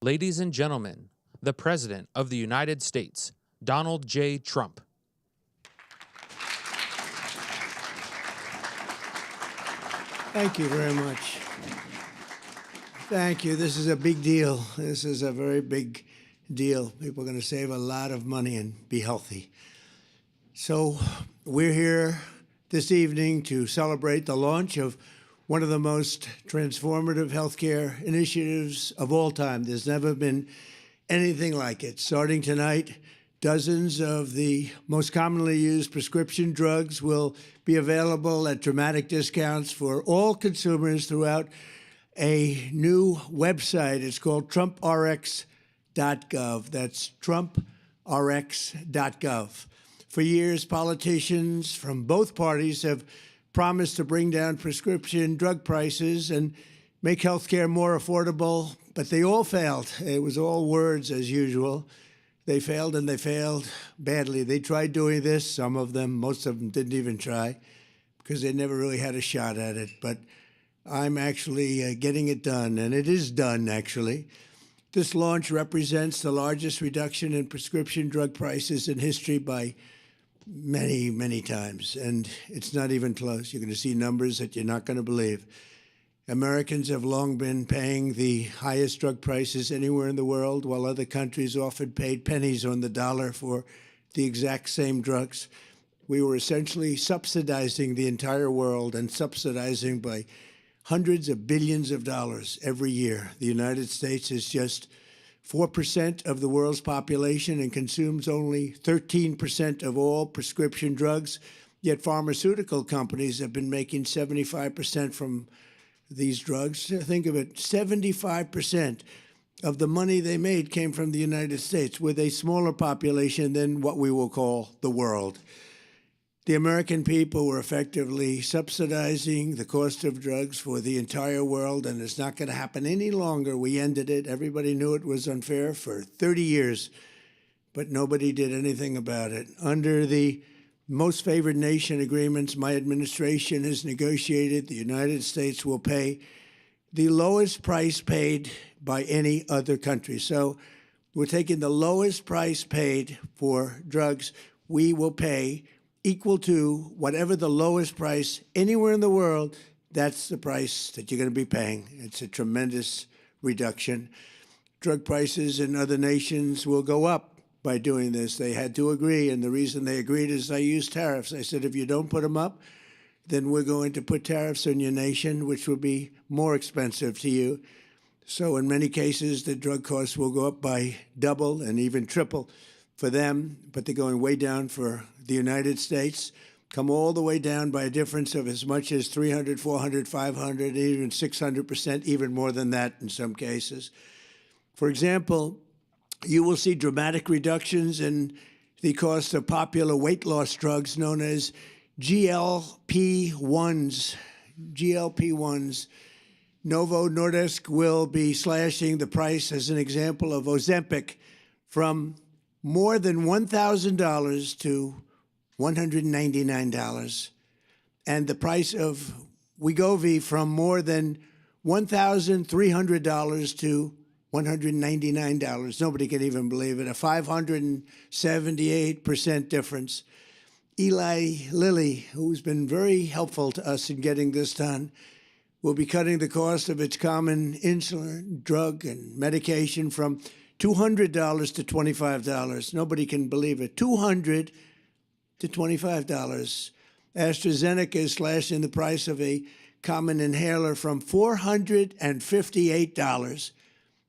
Ladies and gentlemen, the President of the United States, Donald J. Trump. Thank you very much. Thank you. This is a big deal. This is a very big deal. People are going to save a lot of money and be healthy. So we're here this evening to celebrate the launch of one of the most transformative healthcare initiatives of all time. There's never been anything like it. Starting tonight, dozens of the most commonly used prescription drugs will be available at dramatic discounts for all consumers throughout a new website. It's called TrumpRx.gov. That's TrumpRx.gov. For years, politicians from both parties have promised to bring down prescription drug prices and make healthcare more affordable, but they all failed. It was all words as usual. They failed, and they failed badly. They tried doing this, some of them, most of them didn't even try, because they never really had a shot at it. But I'm actually getting it done, and it is done, actually. This launch represents the largest reduction in prescription drug prices in history by many, many times, and it's not even close. You're going to see numbers that you're not going to believe. Americans have long been paying the highest drug prices anywhere in the world, while other countries often paid pennies on the dollar for the exact same drugs. We were essentially subsidizing the entire world, and subsidizing by hundreds of billions of dollars every year. The United States is just 4% of the world's population and consumes only 13% of all prescription drugs, yet pharmaceutical companies have been making 75% from these drugs. Think of it, 75% of the money they made came from the United States, with a smaller population than what we will call the world. The American people were effectively subsidizing the cost of drugs for the entire world, and it's not going to happen any longer. We ended it. Everybody knew it was unfair for 30 years, but nobody did anything about it. Under the most favored nation agreements my administration has negotiated, the United States will pay the lowest price paid by any other country. So we're taking the lowest price paid for drugs. We will pay equal to whatever the lowest price anywhere in the world. That's the price that you're going to be paying. It's a tremendous reduction. Drug prices in other nations will go up by doing this. They had to agree, and the reason they agreed is I used tariffs. I said, if you don't put them up, then we're going to put tariffs on your nation, which will be more expensive to you. So in many cases, the drug costs will go up by double and even triple for them, but they're going way down for the United States, come all the way down by a difference of as much as 300, 400, 500, even 600%, even more than that in some cases. For example, you will see dramatic reductions in the cost of popular weight loss drugs known as GLP-1s. GLP-1s. Novo Nordisk will be slashing the price, as an example, of Ozempic from more than $1,000 to $199, and the price of Wegovy from more than $1,300 to $199. Nobody can even believe it. A 578% difference. Eli Lilly, who's been very helpful to us in getting this done, will be cutting the cost of its common insulin, drug, and medication from $200 to $25. Nobody can believe it. $200 to $25. AstraZeneca is slashing the price of a common inhaler from $458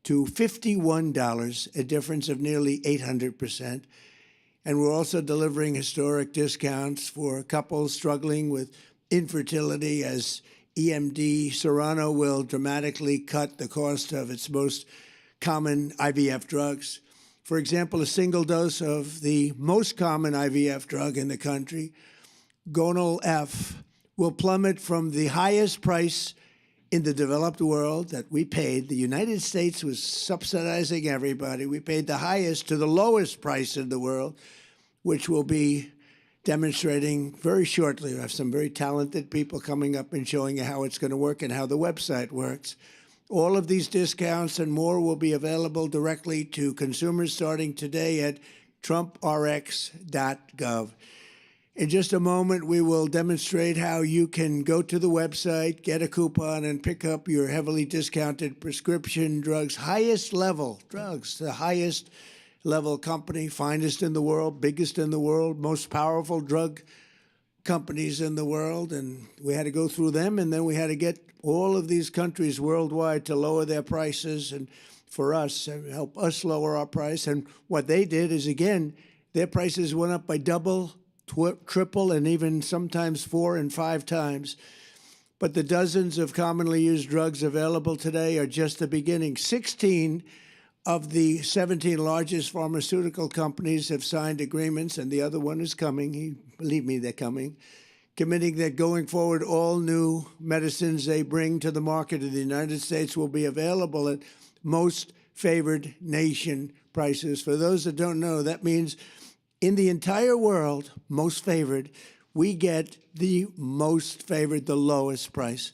to $51, a difference of nearly 800%. And we're also delivering historic discounts for couples struggling with infertility, as EMD Serrano will dramatically cut the cost of its most common IVF drugs. For example, a single dose of the most common IVF drug in the country, Gonal-F, will plummet from the highest price in the developed world that we paid. The United States was subsidizing everybody. We paid the highest to the lowest price in the world, which will be demonstrating very shortly. We have some very talented people coming up and showing you how it's going to work and how the website works. All of these discounts and more will be available directly to consumers starting today at trumprx.gov. In just a moment, we will demonstrate how you can go to the website, get a coupon, and pick up your heavily discounted prescription drugs, highest level drugs, the highest level company, finest in the world, biggest in the world, most powerful drug companies in the world. And we had to go through them, and then we had to get all of these countries worldwide to lower their prices and for us, help us lower our price. And what they did is, again, their prices went up by double, triple, and even sometimes 4 and 5 times. But the dozens of commonly used drugs available today are just the beginning. 16 of the 17 largest pharmaceutical companies have signed agreements, and the other one is coming. Believe me, they're coming, committing that going forward, all new medicines they bring to the market in the United States will be available at most favored nation prices. For those that don't know, that means in the entire world, most favored, we get the most favored, the lowest price.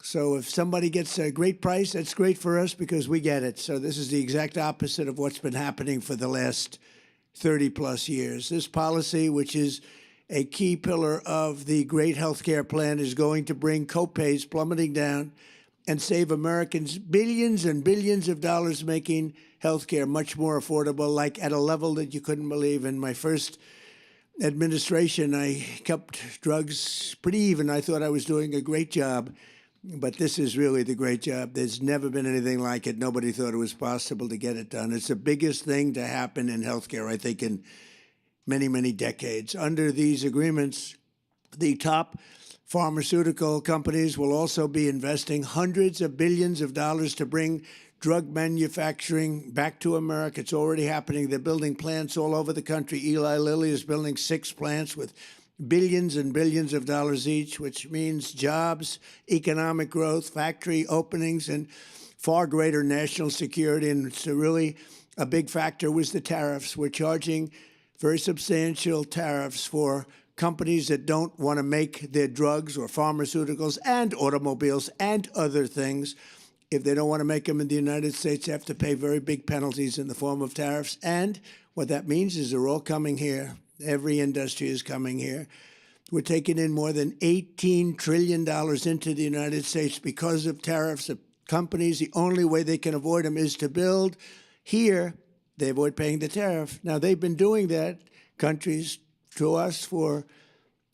So if somebody gets a great price, that's great for us because we get it. So this is the exact opposite of what's been happening for the last 30-plus years. This policy, which is a key pillar of the great health care plan, is going to bring copays plummeting down and save Americans billions and billions of dollars, making health care much more affordable, like at a level that you couldn't believe. In my first administration, I kept drugs pretty even. I thought I was doing a great job. But this is really the great job. There's never been anything like it. Nobody thought it was possible to get it done. It's the biggest thing to happen in healthcare, I think, in many, many decades. Under these agreements, the top pharmaceutical companies will also be investing hundreds of billions of dollars to bring drug manufacturing back to America. It's already happening. They're building plants all over the country. Eli Lilly is building 6 plants with billions and billions of dollars each, which means jobs, economic growth, factory openings, and far greater national security. And it's really a big factor was the tariffs. We're charging very substantial tariffs for companies that don't want to make their drugs or pharmaceuticals and automobiles and other things. If they don't want to make them in the United States, they have to pay very big penalties in the form of tariffs. And what that means is they're all coming here. Every industry is coming here. We're taking in more than $18 trillion into the United States because of tariffs. The companies, the only way they can avoid them is to build here. They avoid paying the tariff. Now, they've been doing that, countries, to us for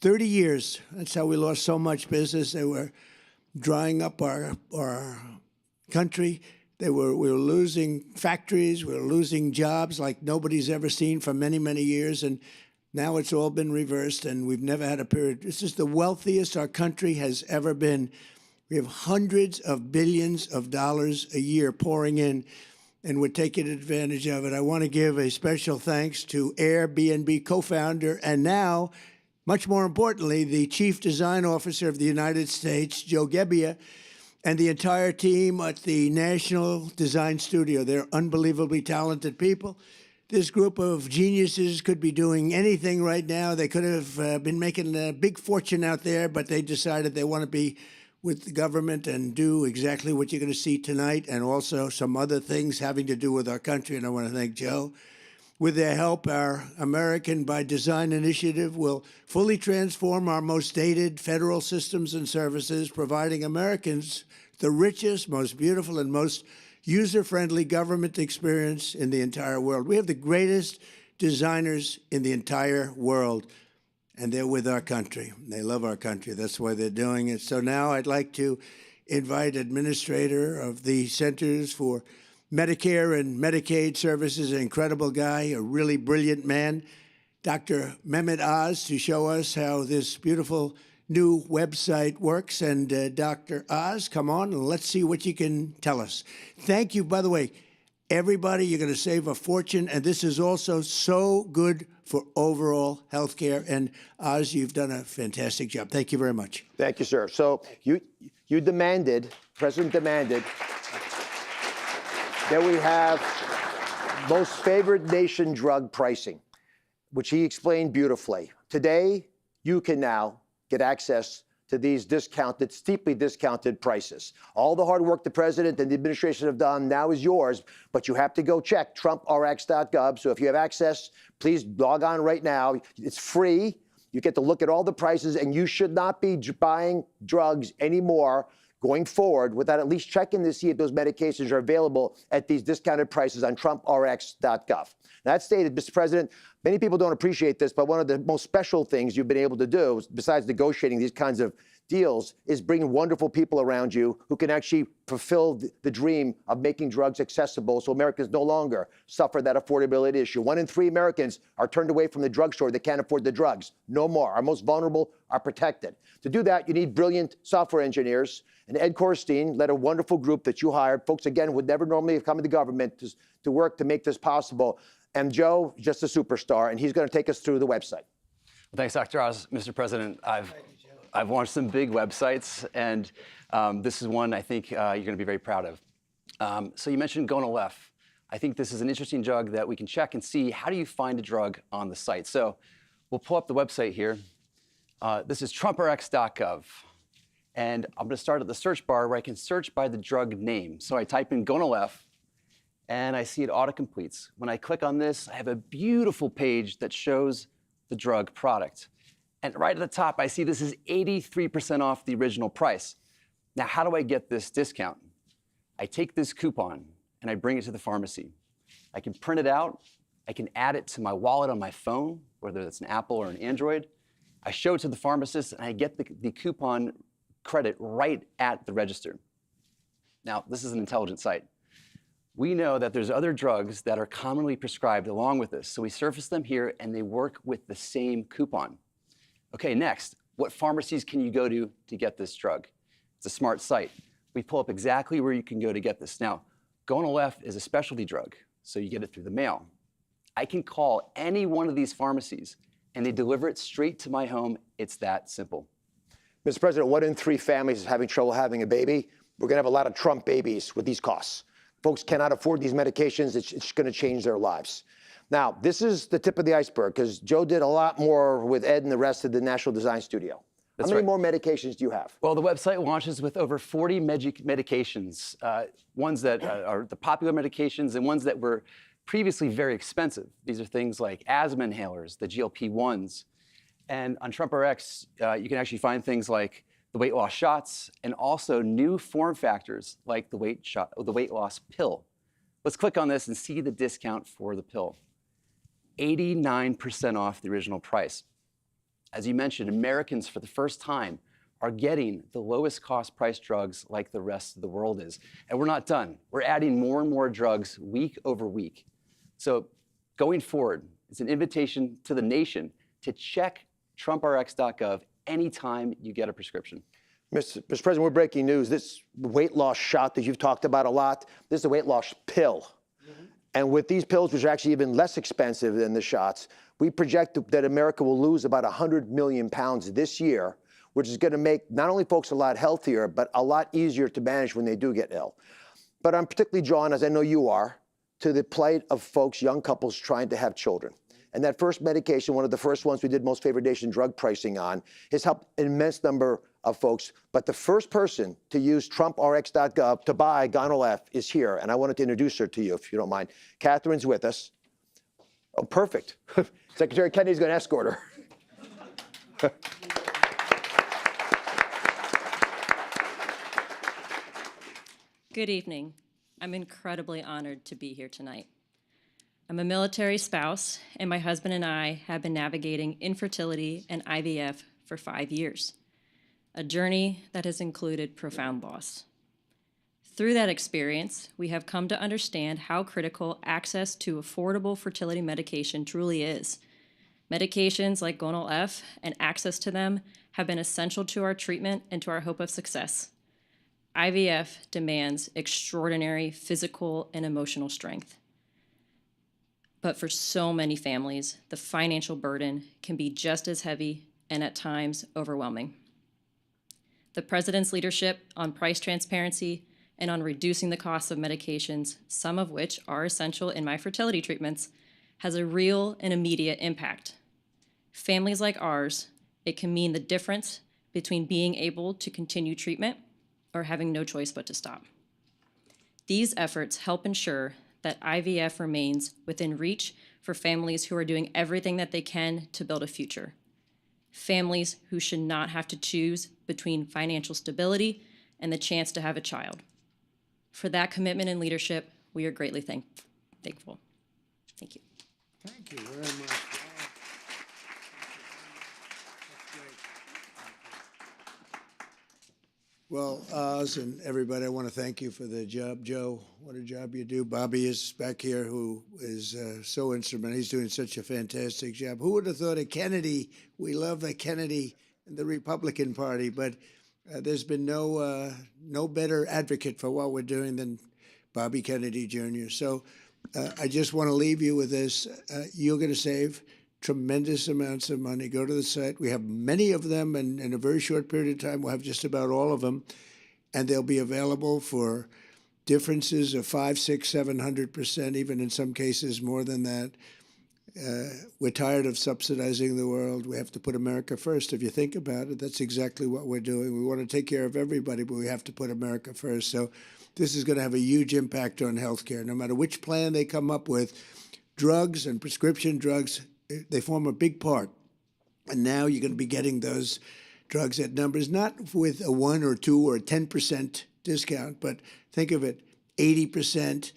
30 years. That's how we lost so much business. They were drying up our country. We were losing factories. We were losing jobs like nobody's ever seen for many, many years. And now it's all been reversed, and we've never had a period. This is the wealthiest our country has ever been. We have hundreds of billions of dollars a year pouring in, and we're taking advantage of it. I want to give a special thanks to Airbnb co-founder and now, much more importantly, the Chief Design Officer of the United States, Joe Gebbia, and the entire team at the National Design Studio. They're unbelievably talented people. This group of geniuses could be doing anything right now. They could have been making a big fortune out there, but they decided they want to be with the government and do exactly what you're going to see tonight, and also some other things having to do with our country. And I want to thank Joe. With their help, our American by Design initiative will fully transform our most dated federal systems and services, providing Americans the richest, most beautiful, and most user-friendly government experience in the entire world. We have the greatest designers in the entire world, and they're with our country. They love our country. That's why they're doing it. So now I'd like to invite Administrator of the Centers for Medicare and Medicaid Services, an incredible guy, a really brilliant man, Dr. Mehmet Oz, to show us how this beautiful new website works. And Dr. Oz, come on and let's see what you can tell us. Thank you. By the way, everybody, you're going to save a fortune. And this is also so good for overall health care. And Oz, you've done a fantastic job. Thank you very much. Thank you, sir. So you demanded, President demanded, that we have most favored nation drug pricing, which he explained beautifully. Today, you can now get access to these discounted, steeply discounted prices. All the hard work the president and the administration have done now is yours, but you have to go check TrumpRx.gov. So if you have access, please log on right now. It's free. You get to look at all the prices, and you should not be buying drugs anymore going forward without at least checking to see if those medications are available at these discounted prices on TrumpRx.gov. That stated, Mr. President, many people don't appreciate this, but one of the most special things you've been able to do, besides negotiating these kinds of deals, is bring wonderful people around you who can actually fulfill the dream of making drugs accessible so Americans no longer suffer that affordability issue. 1 in 3 Americans are turned away from the drugstore. They can't afford the drugs. No more. Our most vulnerable are protected. To do that, you need brilliant software engineers. And Ed Korstein led a wonderful group that you hired. Folks, again, would never normally have come into government to work to make this possible. And Joe, just a superstar, and he's going to take us through the website. Well, thanks, Dr. Oz. Mr. President, I've launched some big websites, and this is one I think you're going to be very proud of. So you mentioned Gonal-f. I think this is an interesting drug that we can check and see how do you find a drug on the site. So we'll pull up the website here. This is TrumpRx.gov. And I'm going to start at the search bar where I can search by the drug name. So I type in Gonal-f, and I see it autocompletes. When I click on this, I have a beautiful page that shows the drug product. And right at the top, I see this is 83% off the original price. Now, how do I get this discount? I take this coupon and I bring it to the pharmacy. I can print it out. I can add it to my wallet on my phone, whether it's an Apple or an Android. I show it to the pharmacist, and I get the coupon credit right at the register. Now, this is an intelligent site. We know that there's other drugs that are commonly prescribed along with this, so we surface them here, and they work with the same coupon. Okay, next, what pharmacies can you go to get this drug? It's a smart site. We pull up exactly where you can go to get this. Now, Gonal-f is a specialty drug, so you get it through the mail. I can call any one of these pharmacies, and they deliver it straight to my home. It's that simple. Mr. President, 1 in 3 families is having trouble having a baby. We're going to have a lot of Trump babies with these costs. Folks cannot afford these medications. It's going to change their lives. Now, this is the tip of the iceberg, because Joe did a lot more with Ed and the rest of the National Design Studio. How many more medications do you have? Well, the website launches with over 40 medications, ones that are the popular medications and ones that were previously very expensive. These are things like asthma inhalers, the GLP-1s. And on TrumpRx, you can actually find things like the weight loss shots and also new form factors like the weight loss pill. Let's click on this and see the discount for the pill. 89% off the original price. As you mentioned, Americans for the first time are getting the lowest cost price drugs like the rest of the world is. And we're not done. We're adding more and more drugs week over week. So going forward, it's an invitation to the nation to check TrumpRx.gov anytime you get a prescription. Mr. President, we're breaking news. This weight loss shot that you've talked about a lot, this is a weight loss pill. And with these pills, which are actually even less expensive than the shots, we project that America will lose about 100 million pounds this year, which is going to make not only folks a lot healthier, but a lot easier to manage when they do get ill. But I'm particularly drawn, as I know you are, to the plight of folks, young couples trying to have children. And that first medication, one of the first ones we did most favored nation drug pricing on, has helped an immense number of folks. But the first person to use TrumpRx.gov to buy Gonal-f is here. And I wanted to introduce her to you, if you don't mind. Catherine's with us. Oh, perfect. Secretary Kennedy's going to escort her. Good evening. I'm incredibly honored to be here tonight. I'm a military spouse, and my husband and I have been navigating infertility and IVF for 5 years, a journey that has included profound loss. Through that experience, we have come to understand how critical access to affordable fertility medication truly is. Medications like Gonal-f and access to them have been essential to our treatment and to our hope of success. IVF demands extraordinary physical and emotional strength. But for so many families, the financial burden can be just as heavy and at times overwhelming. The President's leadership on price transparency and on reducing the costs of medications, some of which are essential in my fertility treatments, has a real and immediate impact. Families like ours, it can mean the difference between being able to continue treatment or having no choice but to stop. These efforts help ensure that IVF remains within reach for families who are doing everything that they can to build a future. Families who should not have to choose between financial stability and the chance to have a child. For that commitment and leadership, we are greatly thankful. Thank you. Thank you very much. Well, Oz and everybody, I want to thank you for the job. Joe, what a job you do. Bobby is back here, who is so instrumental. He's doing such a fantastic job. Who would have thought of Kennedy? We love the Kennedy and the Republican Party, but there's been no better advocate for what we're doing than Bobby Kennedy Jr. So I just want to leave you with this. You're going to save tremendous amounts of money. Go to the site. We have many of them, and in a very short period of time, we'll have just about all of them, and they'll be available for differences of 5, 6, 700%, even in some cases more than that. We're tired of subsidizing the world. We have to put America first. If you think about it, that's exactly what we're doing. We want to take care of everybody, but we have to put America first. So this is going to have a huge impact on healthcare. No matter which plan they come up with, drugs and prescription drugs, they form a big part. And now you're going to be getting those drugs at numbers, not with a 1 or 2 or 10% discount, but think of it, 80%,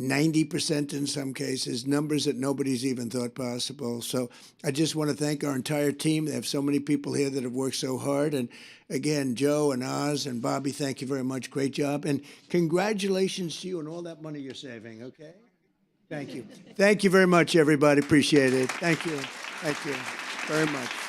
90% in some cases, numbers that nobody's even thought possible. So I just want to thank our entire team. They have so many people here that have worked so hard. And again, Joe and Oz and Bobby, thank you very much. Great job. And congratulations to you on all that money you're saving, okay? Thank you. Thank you very much, everybody. Appreciate it. Thank you. Thank you very much.